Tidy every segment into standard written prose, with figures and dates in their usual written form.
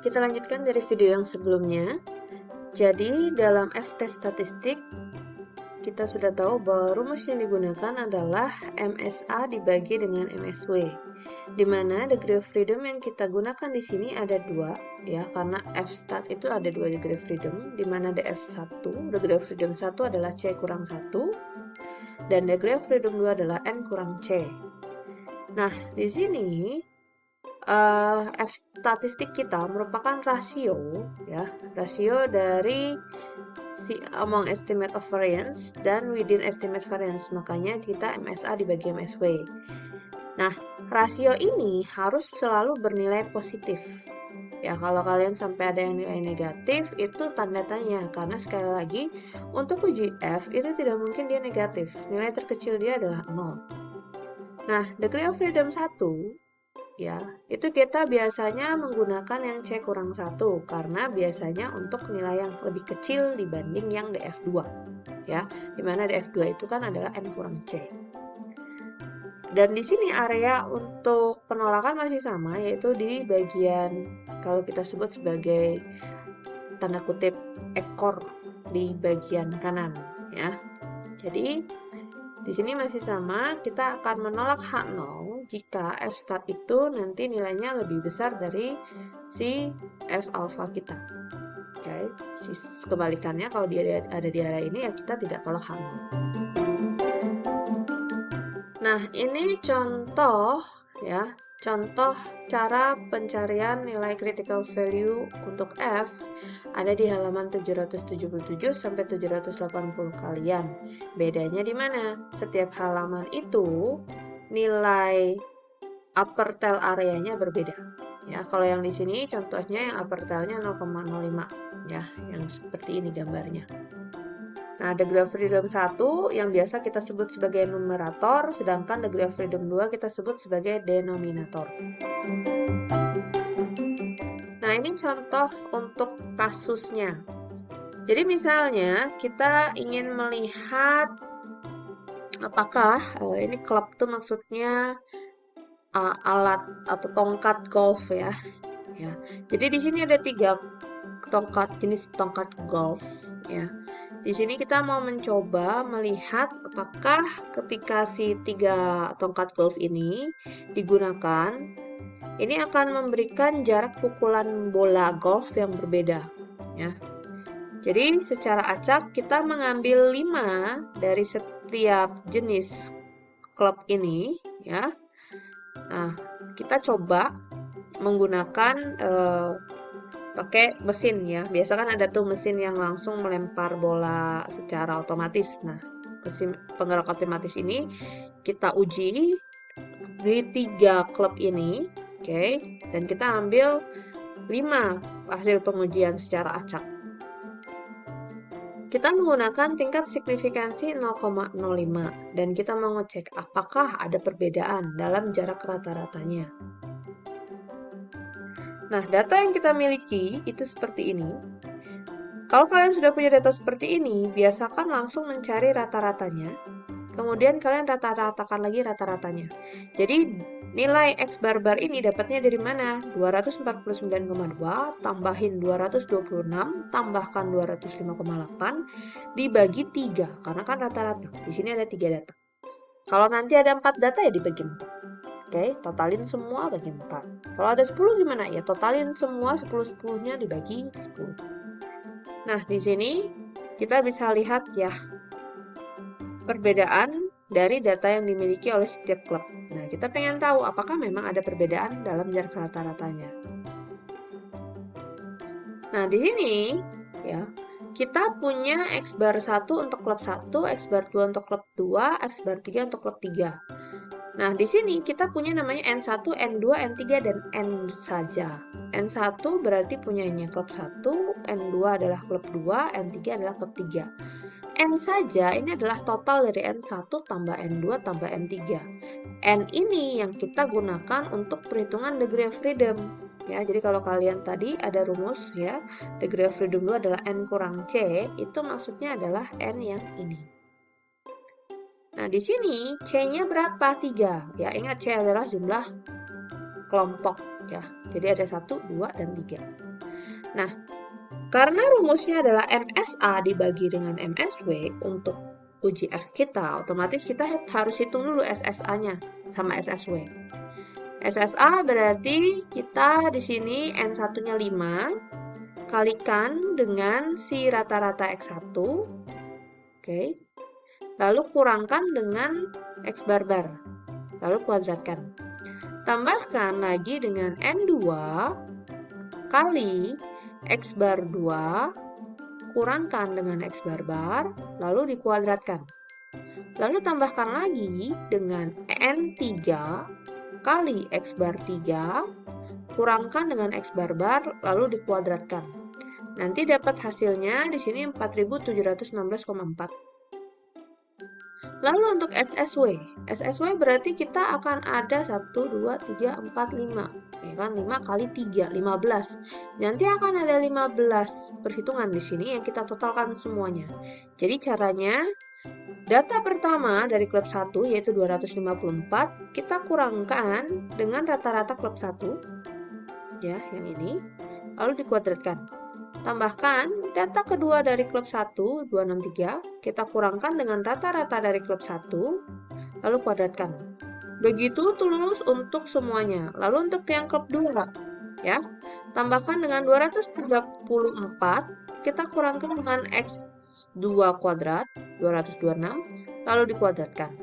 Kita lanjutkan dari video yang sebelumnya. Jadi, dalam F-test statistik, kita sudah tahu bahwa rumus yang digunakan adalah MSA dibagi dengan MSW, di mana degree of freedom yang kita gunakan di sini ada dua, ya, karena F-stat itu ada dua degree of freedom, di mana DF1, degree of freedom 1 adalah C kurang 1, dan degree of freedom 2 adalah N kurang C. Nah, di sini F statistik kita merupakan rasio, ya, rasio dari si among estimate of variance dan within estimate variance. Makanya kita MSA dibagi MSW. Nah, rasio ini harus selalu bernilai positif. Ya, kalau kalian sampai ada yang nilai negatif, itu tanda tanya. Karena sekali lagi, untuk uji F itu tidak mungkin dia negatif. Nilai terkecil dia adalah 0. Nah, degree of freedom 1, ya, itu kita biasanya menggunakan yang C kurang 1 karena biasanya untuk nilai yang lebih kecil dibanding yang DF2, ya, dimana DF2 itu kan adalah N kurang C. Dan di sini area untuk penolakan masih sama, yaitu di bagian kalau kita sebut sebagai tanda kutip ekor di bagian kanan, ya. Jadi di sini masih sama, kita akan menolak H0 jika F-stat itu nanti nilainya lebih besar dari si F alpha kita. Oke, kebalikannya kalau dia ada di area ini ya kita tidak tolak H0. Nah, ini contoh, ya, contoh cara pencarian nilai critical value untuk F ada di halaman 777 sampai 780 kalian. Bedanya di mana? Setiap halaman itu nilai upper tail areanya berbeda. Ya, kalau yang di sini contohnya yang upper tailnya 0,05, ya, yang seperti ini gambarnya. Nah, degree of freedom 1 yang biasa kita sebut sebagai numerator, sedangkan degree of freedom 2 kita sebut sebagai denominator. Nah, ini contoh untuk kasusnya. Jadi misalnya kita ingin melihat apakah ini club itu maksudnya alat atau tongkat golf, ya. Ya. Jadi di sini ada 3 tongkat jenis tongkat golf, ya. Di sini kita mau mencoba melihat apakah ketika si 3 tongkat golf ini digunakan, ini akan memberikan jarak pukulan bola golf yang berbeda, ya. Jadi secara acak kita mengambil 5 dari setiap jenis klub ini, ya. Nah, kita coba menggunakan pakai mesin, ya. Biasa kan ada tuh mesin yang langsung melempar bola secara otomatis. Nah, mesin penggerak otomatis ini kita uji di 3 klub ini, oke. Dan kita ambil 5 hasil pengujian secara acak. Kita menggunakan tingkat signifikansi 0,05 dan kita mau ngecek apakah ada perbedaan dalam jarak rata-ratanya. Nah, data yang kita miliki itu seperti ini. Kalau kalian sudah punya data seperti ini, biasakan langsung mencari rata-ratanya. Kemudian kalian rata-ratakan lagi rata-ratanya. Jadi nilai X bar-bar ini dapatnya dari mana? 249,2 tambahin 226 tambahkan 205,8 dibagi 3 karena kan rata-rata. Di sini ada 3 data. Kalau nanti ada 4 data ya dibagi 4. Oke, totalin semua bagi 4. Kalau ada 10 gimana? Ya totalin semua 10-10-nya dibagi 10. Nah, di sini kita bisa lihat ya perbedaan dari data yang dimiliki oleh setiap klub. Nah, kita pengen tahu apakah memang ada perbedaan dalam jarak rata-ratanya. Nah, di sini ya, kita punya X bar 1 untuk klub 1, X bar 2 untuk klub 2, X bar 3 untuk klub 3. Nah, di sini kita punya namanya N1, N2, N3, dan N saja. N1 berarti punyanya klub 1, N2 adalah klub 2, N3 adalah klub 3. N saja ini adalah total dari N1 tambah N2 tambah N3. N ini yang kita gunakan untuk perhitungan degree of freedom. Ya, jadi kalau kalian tadi ada rumus ya, degree of freedom 2 adalah N kurang C, itu maksudnya adalah N yang ini. Nah, di sini C-nya berapa? 3. Ya, ingat C adalah jumlah kelompok ya. Jadi ada 1, 2, dan 3. Nah, karena rumusnya adalah MSA dibagi dengan MSW untuk uji F kita, otomatis kita harus hitung dulu SSA-nya sama SSW. SSA berarti kita di sini N1-nya 5, kalikan dengan si rata-rata X1, oke. Lalu kurangkan dengan X bar, lalu kuadratkan. Tambahkan lagi dengan N2 kali X bar 2, kurangkan dengan X bar, lalu dikuadratkan. Lalu tambahkan lagi dengan N3 kali X bar 3, kurangkan dengan X bar, lalu dikuadratkan. Nanti dapat hasilnya di sini 4716,4. Lalu untuk SSW berarti kita akan ada 1, 2, 3, 4, 5. Ya kan, 5 kali 3, 15. Nanti akan ada 15 perhitungan di sini yang kita totalkan semuanya. Jadi caranya, data pertama dari klub 1 yaitu 254, kita kurangkan dengan rata-rata klub 1, ya, yang ini, lalu dikuadratkan. Tambahkan data kedua dari klub 1, 263, kita kurangkan dengan rata-rata dari klub 1, lalu kuadratkan. Begitu terus untuk semuanya. Lalu untuk yang klub 2, ya, tambahkan dengan 234, kita kurangkan dengan X2 kuadrat, 226, lalu dikuadratkan.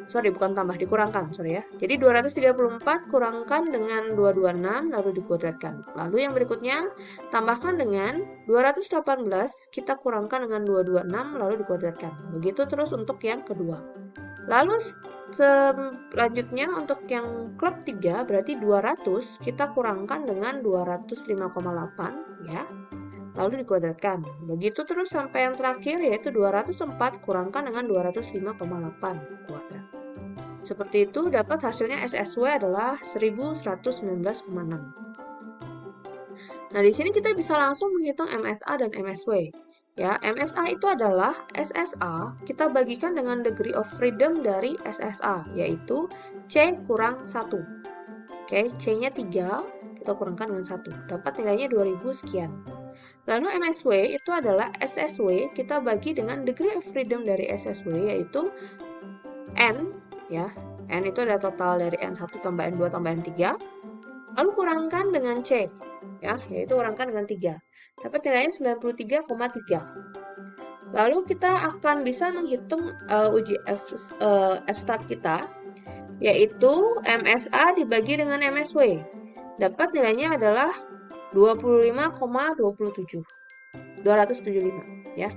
Sorry, bukan tambah, dikurangkan, sorry ya. Jadi 234 kurangkan dengan 226, lalu dikuadratkan. Lalu yang berikutnya, tambahkan dengan 218, kita kurangkan dengan 226, lalu dikuadratkan. Begitu terus untuk yang kedua. Lalu selanjutnya untuk yang klub 3, berarti 200, kita kurangkan dengan 205,8, ya. Lalu dikuadratkan. Begitu terus sampai yang terakhir, yaitu 204 kurangkan dengan 205,8 kuadrat. Seperti itu, dapat hasilnya SSW adalah 1119,6. Nah, di sini kita bisa langsung menghitung MSA dan MSW. Ya, MSA itu adalah SSA kita bagikan dengan degree of freedom dari SSA, yaitu C kurang 1. Oke, C-nya 3, kita kurangkan dengan 1. Dapat nilainya 2000 sekian. Lalu MSW itu adalah SSW kita bagi dengan degree of freedom dari SSW, yaitu N, ya, N itu adalah total dari N1 tambah N2 tambah N3, lalu kurangkan dengan C, ya, yaitu kurangkan dengan 3. Dapat nilainya 93,3. Lalu kita akan bisa menghitung uji F-stat kita, yaitu MSA dibagi dengan MSW. Dapat nilainya adalah 25,275, ya.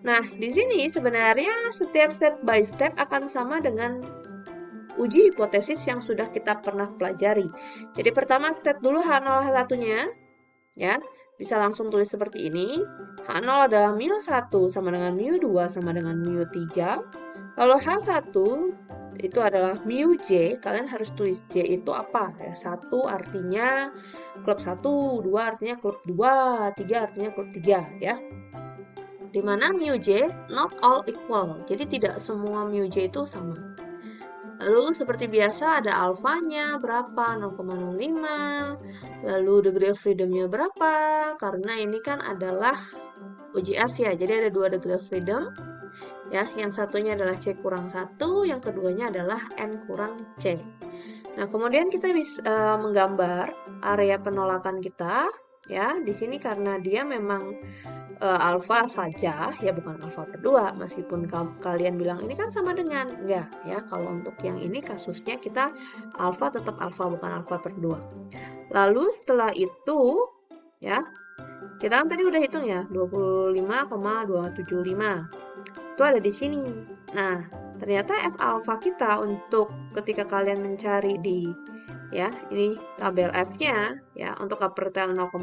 Nah, di sini sebenarnya setiap step by step akan sama dengan uji hipotesis yang sudah kita pernah pelajari. Jadi pertama step dulu H0 H1-nya, ya. Bisa langsung tulis seperti ini. H0 adalah μ1 sama dengan μ2 sama dengan μ3. Lalu H1 itu adalah μj, kalian harus tulis J itu apa? Ya, 1 artinya klub 1, 2 artinya klub 2, 3 artinya klub 3, ya. Dimana μj not all equal, jadi tidak semua μj itu sama. Lalu seperti biasa ada alfanya berapa, 0,05, lalu degree of freedom-nya berapa, karena ini kan adalah uji F ya, jadi ada 2 degree of freedom, ya, yang satunya adalah C kurang 1, yang keduanya adalah N kurang C. Nah, kemudian kita bisa menggambar area penolakan kita, ya, di sini karena dia memang alfa saja, ya bukan alfa per 2, meskipun kalian bilang ini kan sama dengan, enggak, ya, kalau untuk yang ini kasusnya kita alfa tetap alfa, bukan alfa per 2. Lalu setelah itu, ya, kita kan tadi udah hitung ya, 25,275, itu ada di sini. Nah, ternyata F alfa kita untuk ketika kalian mencari di, ya, ini tabel F-nya, ya, untuk upper tail 0,05,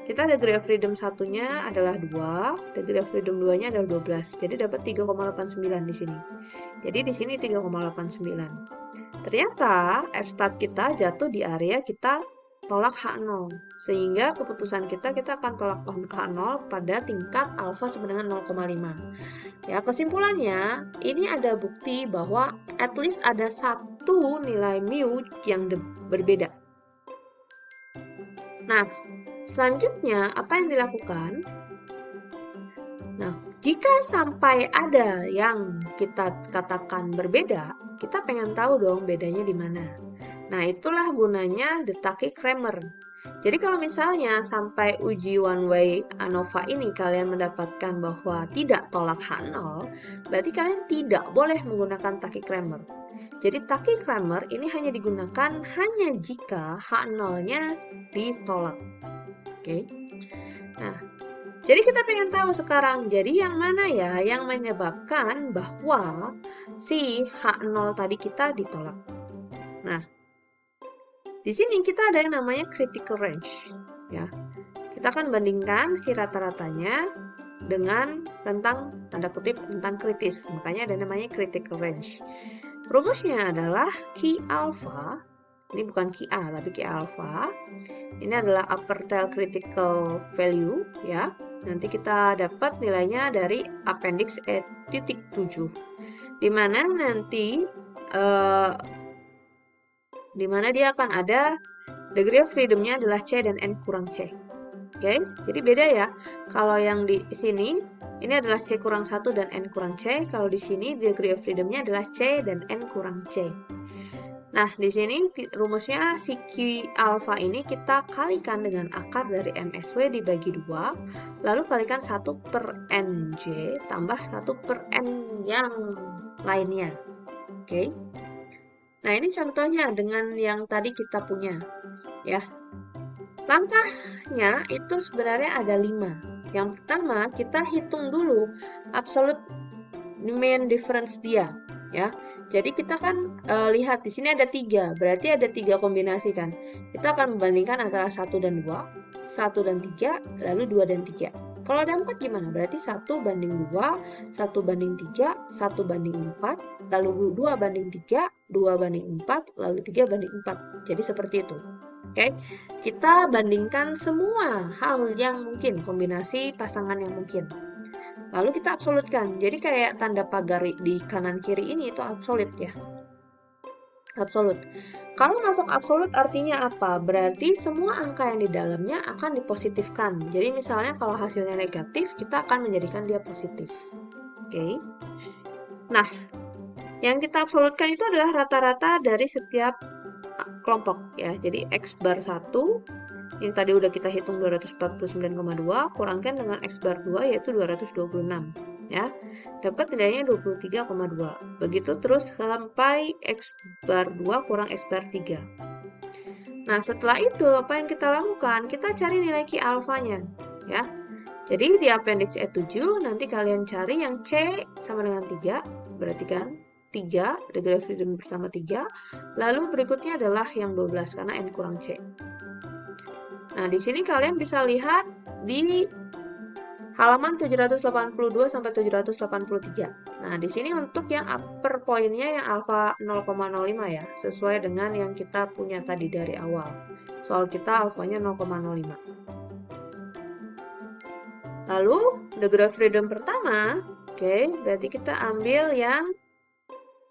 kita degree of freedom satunya adalah 2, degree of freedom 2-nya adalah 12. Jadi dapat 3,89 di sini. Jadi di sini 3,89. Ternyata F-stat kita jatuh di area kita tolak H0. Sehingga keputusan kita akan tolak H0 pada tingkat alfa sama dengan 0,5. Ya, kesimpulannya, ini ada bukti bahwa at least ada satu nilai mu yang berbeda. Nah, selanjutnya apa yang dilakukan? Nah, jika sampai ada yang kita katakan berbeda, kita pengen tahu dong bedanya di mana. Nah, itulah gunanya deteksi Kramer. Jadi kalau misalnya sampai uji one way ANOVA ini kalian mendapatkan bahwa tidak tolak H0, berarti kalian tidak boleh menggunakan Tachy-Kramer. Jadi Tachy-Kramer ini hanya digunakan hanya jika H0-nya ditolak. Oke. Nah, jadi kita pengen tahu sekarang, jadi yang mana ya yang menyebabkan bahwa si H0 tadi kita ditolak. Nah, di sini kita ada yang namanya critical range, ya. Kita akan bandingkan si rata-ratanya dengan rentang tanda kutip rentang kritis. Makanya ada namanya critical range. Rumusnya adalah Q alpha. Ini bukan QA tapi Q alpha. Ini adalah upper tail critical value, ya. Nanti kita dapat nilainya dari appendix E.7. Di mana nanti di mana dia akan ada degree of freedom-nya adalah C dan N kurang C. Oke, jadi beda ya. Kalau yang di sini, ini adalah C kurang 1 dan N kurang C. Kalau di sini, degree of freedom-nya adalah C dan N kurang C. Nah, di sini rumusnya si Q alpha ini kita kalikan dengan akar dari MSW dibagi 2, lalu kalikan 1 per NJ tambah 1 per N yang lainnya. Oke. Nah, ini contohnya dengan yang tadi kita punya, ya. Langkahnya itu sebenarnya ada 5. Yang pertama, kita hitung dulu absolute mean difference dia, ya. Jadi kita kan lihat di sini ada 3, berarti ada 3 kombinasi kan. Kita akan membandingkan antara 1 dan 2, 1 dan 3, lalu 2 dan 3. Kalau ada 4 gimana? Berarti 1 banding 2, 1 banding 3, 1 banding 4, lalu 2 banding 3, 2 banding 4, lalu 3 banding 4. Jadi seperti itu. Oke, kita bandingkan semua hal yang mungkin, kombinasi pasangan yang mungkin. Lalu kita absolutkan. Jadi kayak tanda pagar di kanan kiri ini itu absolut ya. Absolut. Kalau masuk absolut artinya apa? Berarti semua angka yang di dalamnya akan dipositifkan. Jadi misalnya kalau hasilnya negatif, kita akan menjadikan dia positif. Oke. Nah, yang kita absolutkan itu adalah rata-rata dari setiap kelompok ya. Jadi X bar 1 yang tadi udah kita hitung 249,2 kurangkan dengan X bar 2 yaitu 226 ya. Dapat nilainya 23,2. Begitu terus sampai X bar 2 kurang X bar 3. Nah, setelah itu apa yang kita lakukan? Kita cari nilai Q alfanya ya. Jadi di appendix E7 nanti kalian cari yang C sama dengan 3, berarti kan 3, degree of freedom pertama 3, lalu berikutnya adalah yang 12 karena N kurang C. Nah, di sini kalian bisa lihat di halaman 782 sampai 783. Nah, di sini untuk yang upper point-nya yang alfa 0,05 ya, sesuai dengan yang kita punya tadi dari awal. Soal kita alfanya 0,05. Lalu, degree of freedom pertama, oke, berarti kita ambil yang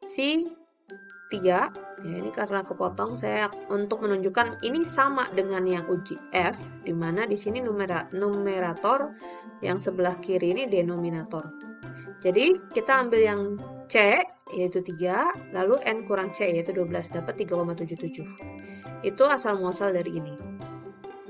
si 3. Ya, ini karena kepotong saya untuk menunjukkan ini sama dengan yang uji F, di mana di sini numerator yang sebelah kiri ini denominator. Jadi, kita ambil yang C, yaitu 3, lalu N kurang C, yaitu 12, dapat 3,77. Itu asal-muasal dari ini.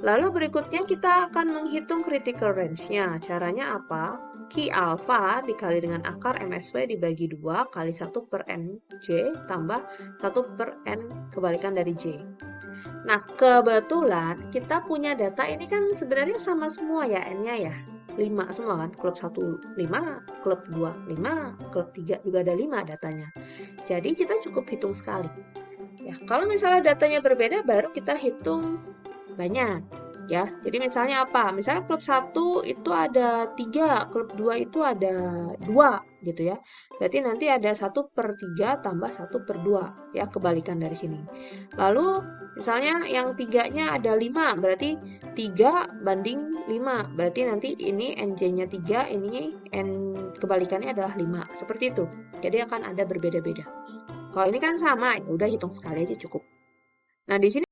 Lalu berikutnya kita akan menghitung critical range-nya. Caranya apa? Q alpha dikali dengan akar MSW dibagi 2 kali 1 per NJ tambah 1 per N kebalikan dari J. Nah, kebetulan kita punya data ini kan sebenarnya sama semua ya N-nya ya. 5 semua kan, klub 1 5, klub 2 5, klub 3 juga ada 5 datanya. Jadi kita cukup hitung sekali. Ya, kalau misalnya datanya berbeda baru kita hitung banyak ya. Jadi misalnya apa? Misalnya klub 1 itu ada 3, klub 2 itu ada 2 gitu ya. Berarti nanti ada 1 per 3 tambah 1 per 2 ya, kebalikan dari sini. Lalu misalnya yang 3-nya ada 5, berarti 3 banding 5. Berarti nanti ini NJ-nya 3, ini N kebalikannya adalah 5. Seperti itu. Jadi akan ada berbeda-beda. Kalau ini kan sama, ya udah hitung sekali aja cukup. Nah, di sini